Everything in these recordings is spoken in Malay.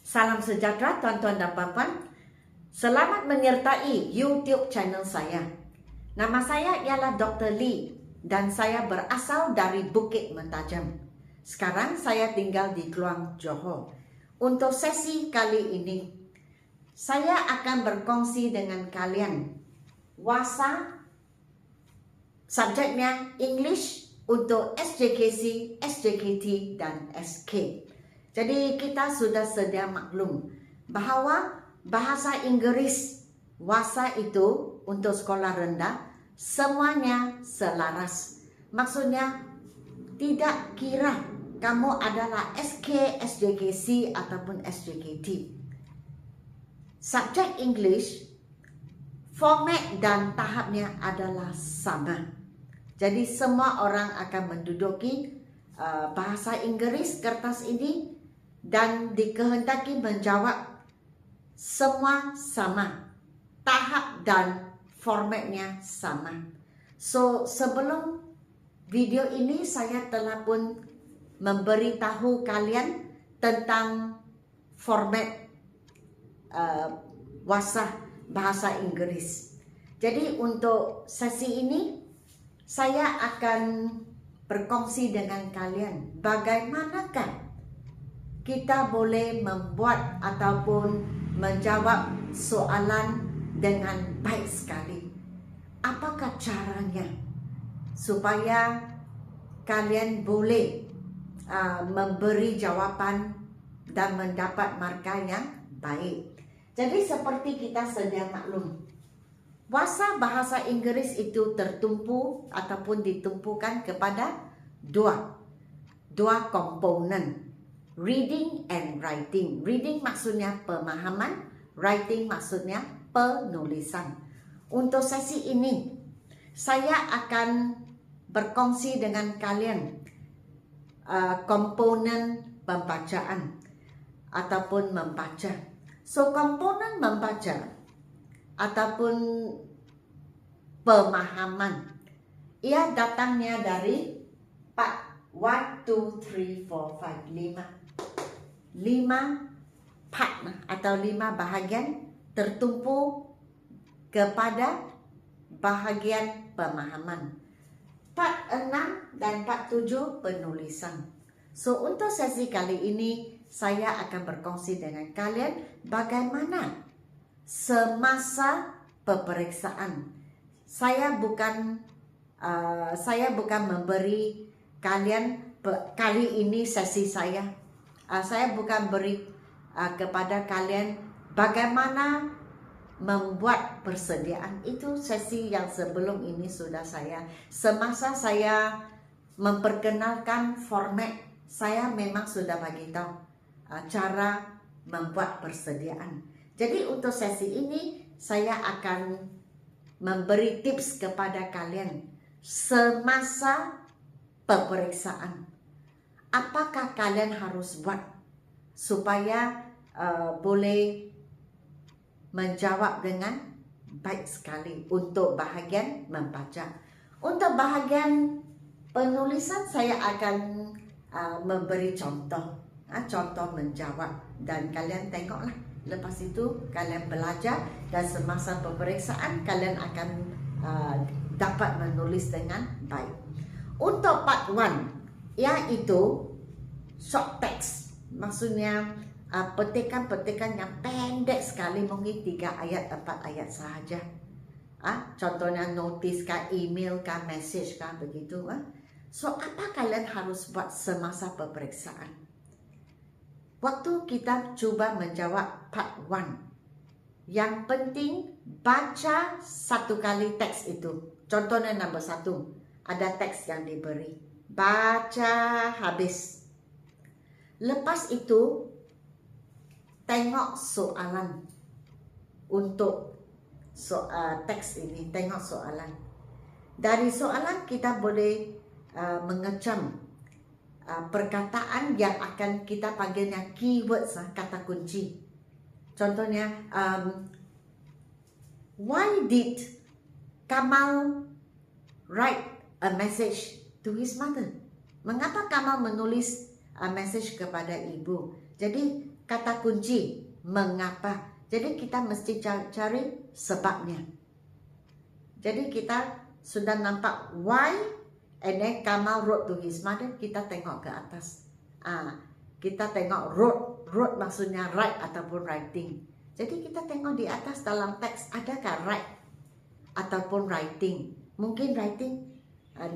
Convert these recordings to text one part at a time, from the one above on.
Salam sejahtera tuan-tuan dan puan-puan. Selamat menyertai YouTube channel saya. Nama saya ialah Dr. Lee dan saya berasal dari Bukit Mentajam. Sekarang saya tinggal di Kluang, Johor. Untuk sesi kali ini, saya akan berkongsi dengan kalian wasa, subjeknya English untuk SJKC, SJKT dan SK. Jadi kita sudah sedia maklum bahawa bahasa Inggris wasa itu untuk sekolah rendah semuanya selaras. Maksudnya tidak kira kamu adalah SK, SJKC ataupun SJKT. Subjek English, format dan tahapnya adalah sama. Jadi semua orang akan menduduki bahasa Inggris kertas ini dan dikehendaki menjawab semua sama. Tahap dan formatnya sama. So, sebelum video ini saya telah pun memberitahu kalian tentang format wasa bahasa Inggris. Jadi untuk sesi ini saya akan berkongsi dengan kalian bagaimanakah kita boleh membuat ataupun menjawab soalan dengan baik sekali. Apakah caranya supaya kalian boleh memberi jawapan dan mendapat markah yang baik? Jadi seperti kita sedia maklum, wasa bahasa Inggris itu tertumpu ataupun ditumpukan kepada dua komponen. Reading and writing. Reading maksudnya pemahaman, writing maksudnya penulisan. Untuk sesi ini, saya akan berkongsi dengan kalian komponen pembacaan ataupun membaca. So, komponen membaca ataupun pemahaman, ia datangnya dari part 1, 2, 3, 4, 5. 5 part atau 5 bahagian tertumpu kepada bahagian pemahaman. Part 6 dan part 7 penulisan. So, untuk sesi kali ini saya akan berkongsi dengan kalian bagaimana semasa peperiksaan. Saya bukan memberi kalian kali ini sesi saya. Saya bukan beri kepada kalian bagaimana membuat persediaan. Itu sesi yang sebelum ini sudah semasa saya memperkenalkan format, saya memang sudah bagi tahu cara membuat persediaan. Jadi untuk sesi ini saya akan memberi tips kepada kalian semasa peperiksaan. Apakah kalian harus buat supaya boleh menjawab dengan baik sekali untuk bahagian membaca. Untuk bahagian penulisan saya akan memberi contoh menjawab dan kalian tengoklah. Lepas itu kalian belajar dan semasa peperiksaan kalian akan dapat menulis dengan baik. Untuk part 1 iaitu short text, maksudnya petikan-petikan yang pendek sekali, mungkin 3 ayat, 4 ayat sahaja. Contohnya notis kah, email kah, message kah, begitu. So, apa kalian harus buat semasa peperiksaan? Waktu kita cuba menjawab part 1, yang penting baca 1 kali teks itu. Contohnya nombor 1, ada teks yang diberi. Baca habis. Lepas itu tengok soalan. Untuk teks ini tengok soalan. Dari soalan kita boleh mengecam perkataan yang akan kita panggilnya keywords, kata kunci. Contohnya why did Kamal write a message to his mother? Mengapa Kamal menulis message kepada ibu? Jadi kata kunci mengapa. Jadi kita mesti cari sebabnya. Jadi kita sudah nampak why, and then Kamal wrote to his mother. Kita tengok ke atas. Kita tengok wrote maksudnya write ataupun writing. Jadi kita tengok di atas dalam teks adakah write ataupun writing. Mungkin writing,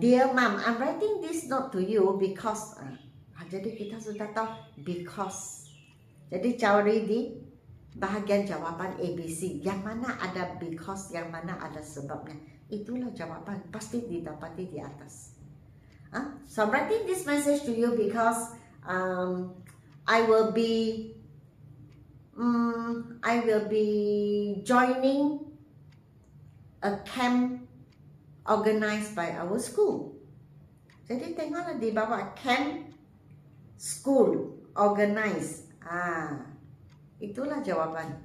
dear mom, I'm writing this note to you because. Jadi kita sudah tahu because. Jadi cari di bahagian jawapan ABC. Yang mana ada because, yang mana ada sebabnya. Itulah jawapan. Pasti didapati di atas. So I'm writing this message to you because I will be joining a camp organized by our school. Jadi tengoklah di bawah camp, school, organized. Itulah jawaban.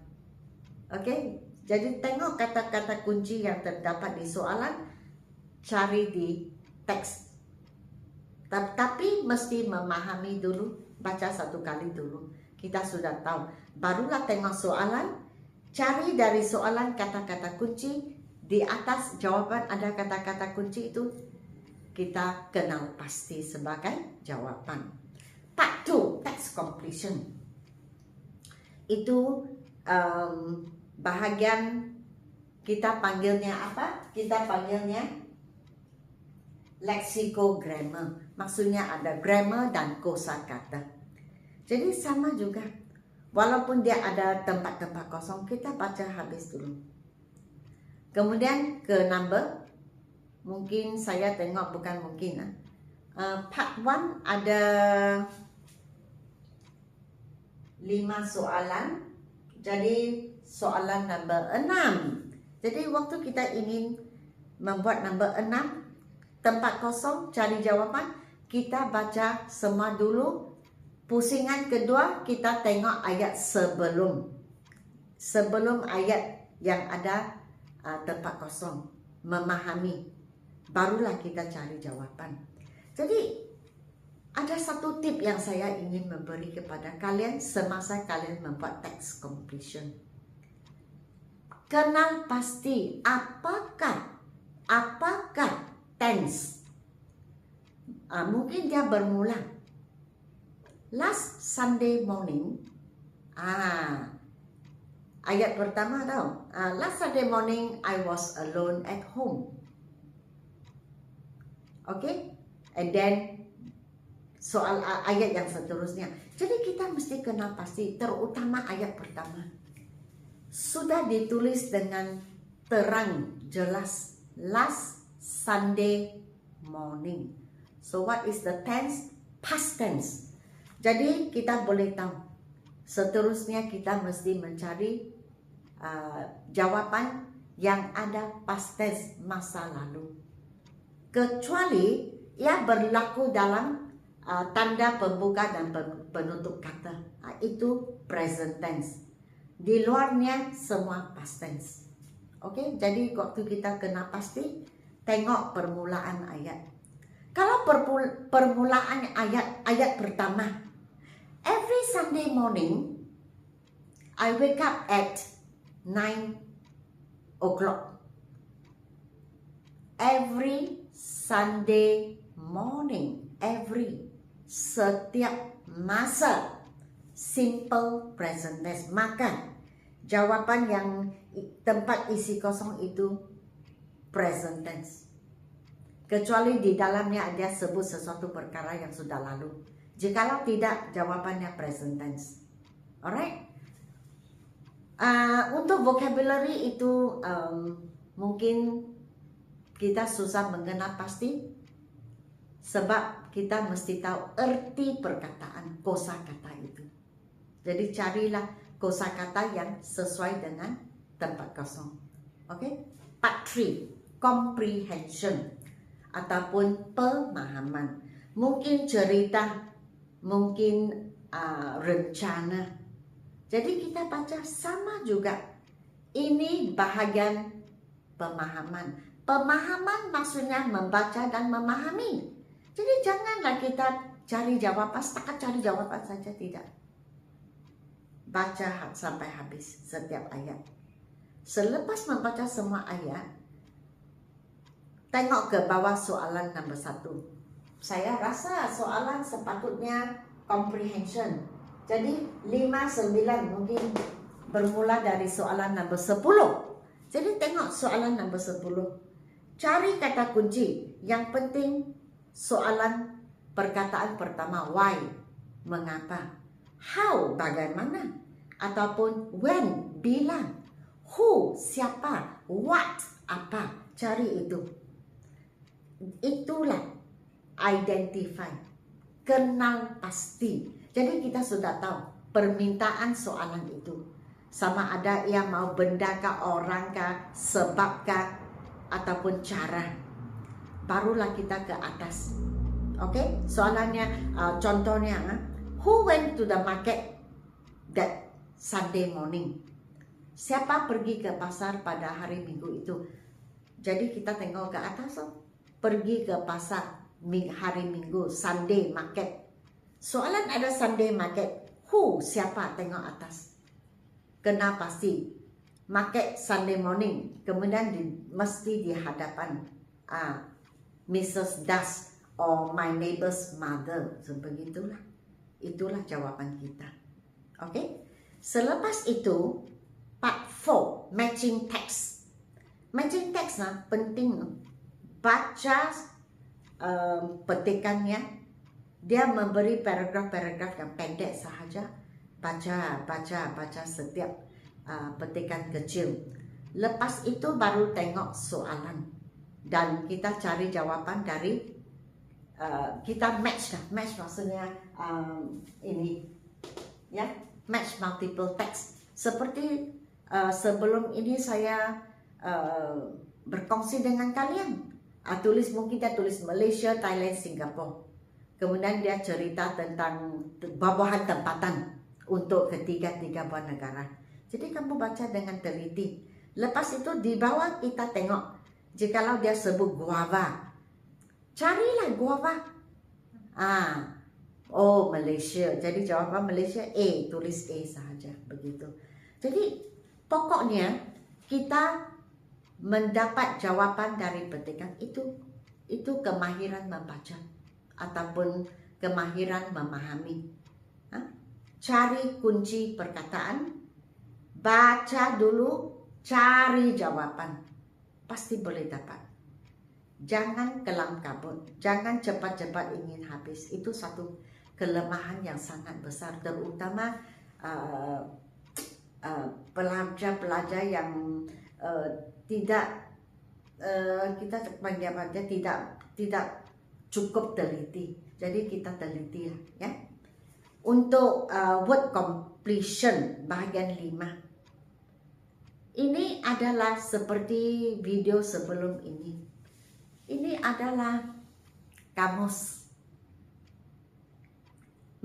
Oke, jadi tengok kata-kata kunci yang terdapat di soalan, cari di teks. Tapi mesti memahami dulu, baca satu kali dulu. Kita sudah tahu. Barulah tengok soalan, cari dari soalan kata-kata kunci. Di atas jawaban ada kata-kata kunci itu, kita kenal pasti sebagai jawaban. Part 2, text completion. Itu bahagian kita panggilnya apa? Kita panggilnya lexicogrammar. Maksudnya ada grammar dan kosakata. Jadi sama juga. Walaupun dia ada tempat-tempat kosong, kita baca habis dulu. Kemudian ke number. Mungkin saya tengok, bukan mungkin. Part 1 ada 5 soalan. Jadi soalan number 6. Jadi waktu kita ingin membuat number 6, tempat kosong, cari jawaban, kita baca semua dulu. Pusingan kedua, kita tengok ayat sebelum ayat yang ada tempat kosong. Memahami. Barulah kita cari jawaban. Jadi ada satu tip yang saya ingin memberi kepada kalian semasa kalian membuat text completion. Kenal pasti apakah tense. Mungkin dia bermula last Sunday morning. Ayat pertama tahu. Last Sunday morning I was alone at home. Okay, and then soal ayat yang seterusnya. Jadi kita mesti kenal pasti, terutama ayat pertama. Sudah ditulis dengan terang, jelas. Last Sunday morning. So what is the tense? Past tense. Jadi kita boleh tahu. Seterusnya kita mesti mencari jawaban yang ada past tense, masa lalu. Kecuali ia berlaku dalam tanda pembuka dan penutup kata. Itu present tense. Di luarnya semua past tense. Oke, jadi waktu kita kena pasti, tengok permulaan ayat. Kalau permulaan ayat pertama, every Sunday morning I wake up at 9 o'clock. Every Sunday morning, setiap masa, simple present tense. Maka jawaban yang tempat isi kosong itu present tense. Kecuali di dalamnya ada sebut sesuatu perkara yang sudah lalu. Jikalau tidak, jawabannya present tense. Alright? Untuk vocabulary itu mungkin kita susah mengenal pasti, sebab kita mesti tahu erti perkataan kosakata itu. Jadi carilah kosakata yang sesuai dengan tempat kosong. Oke? Part 3, comprehension ataupun pemahaman. Mungkin cerita, mungkin rencana. Jadi kita baca sama juga. Ini bahagian pemahaman. Pemahaman maksudnya membaca dan memahami. Jadi janganlah kita cari jawaban, setakat cari jawaban saja, tidak. baca sampai habis setiap ayat. Selepas membaca semua ayat, tengok ke bawah soalan nombor 1. Saya rasa soalan sepatutnya comprehension. Jadi 5, 9 mungkin bermula dari soalan nombor 10. Jadi tengok soalan nombor 10. Cari kata kunci. Yang penting soalan perkataan pertama, why, mengapa. How, bagaimana. Ataupun when, bila. Who, siapa. What, apa. Cari itu. Itulah identify. Kenal pasti. Jadi kita sudah tahu permintaan soalan itu. Sama ada ia mau benda kah, orang kah, sebab kah, ataupun cara. Barulah kita ke atas. Oke, soalannya contohnya, who went to the market that Sunday morning? Siapa pergi ke pasar pada hari Minggu itu? Jadi kita tengok ke atas, pergi ke pasar hari Minggu, Sunday market. Soalan ada Sunday market. Who, siapa, tengok atas. Kena pasti. Market Sunday morning. Kemudian mesti di hadapan Mrs. Das or my neighbor's mother. Sebegitulah. Itulah jawaban kita. Oke. Selepas itu, part 4, matching text. Matching text penting. Baca petikannya. Dia memberi paragraf-paragraf yang pendek sahaja. Baca setiap petikan kecil. Lepas itu baru tengok soalan. Dan kita cari jawaban dari, kita match lah. Match maksudnya ini. Ya, match multiple text. Seperti sebelum ini saya berkongsi dengan kalian. Mungkin dia tulis Malaysia, Thailand, Singapura. Kemudian dia cerita tentang bawahan tempatan untuk ketiga buah negara. Jadi kamu baca dengan teliti. Lepas itu di bawah kita tengok. Jikalau dia sebut guava, carilah guava. Oh, Malaysia. Jadi jawaban Malaysia A, tulis A sahaja. Begitu. Jadi pokoknya kita mendapat jawaban dari petikan itu kemahiran membaca ataupun kemahiran memahami. Cari kunci perkataan, baca dulu, cari jawaban, pasti boleh dapat. Jangan kelam kabut, jangan cepat-cepat ingin habis. Itu satu kelemahan yang sangat besar, terutama pelajar-pelajar yang tidak kita panggilnya tidak cukup teliti. Jadi kita teliti lah, ya. Untuk word completion bahagian 5. Ini adalah seperti video sebelum ini. Ini adalah kamus.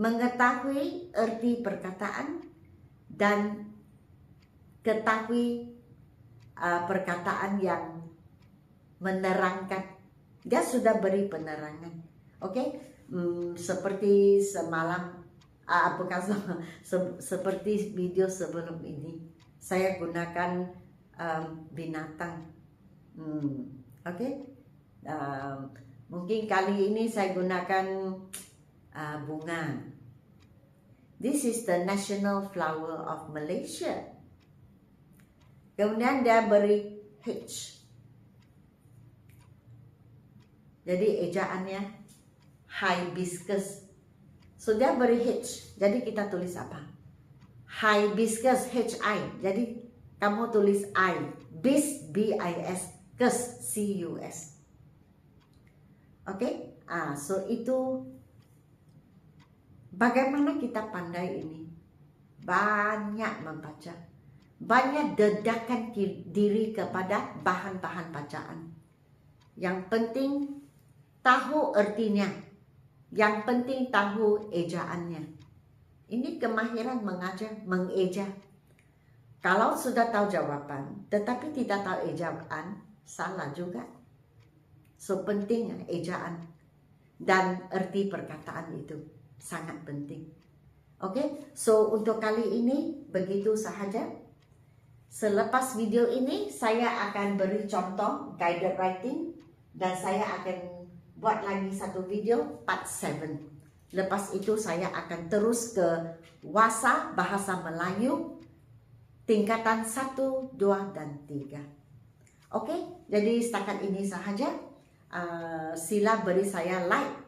Mengetahui arti perkataan dan ketahui perkataan yang menerangkan. Dia sudah beri penerangan. Oke? Seperti semalam, seperti video sebelum ini, saya gunakan binatang. Oke? Mungkin kali ini saya gunakan bunga. This is the national flower of Malaysia. Kemudian dia beri H. Jadi ejaannya hibiscus. So dia beri H. Jadi kita tulis apa? Hibiscus, H-I. Jadi kamu tulis I. Bis, B-I-S. Cus, C-U-S. Oke? So itu bagaimana kita pandai ini? Banyak membaca. Banyak dedahkan diri kepada bahan-bahan bacaan. Yang penting tahu artinya. Yang penting tahu ejaannya. Ini kemahiran mengajar, mengeja. Kalau sudah tahu jawaban, tetapi tidak tahu ejaan, salah juga. So penting ejaan dan arti perkataan itu sangat penting. Oke, so untuk kali ini begitu sahaja. Selepas video ini saya akan beri contoh guided writing dan saya akan buat lagi satu video part 7. Lepas itu saya akan terus ke WhatsApp bahasa Melayu tingkatan 1, 2, dan 3. Oke, jadi setakat ini sahaja. Sila beri saya like,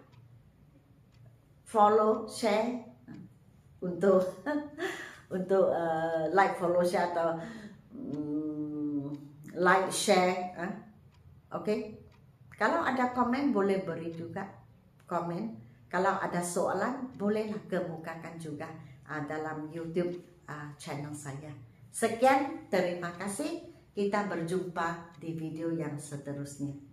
follow, share untuk like, follow, share atau like, share. Oke. Kalau ada komen boleh beri juga komen. Kalau ada soalan bolehlah kemukakan juga dalam YouTube channel saya. Sekian, terima kasih. Kita berjumpa di video yang seterusnya.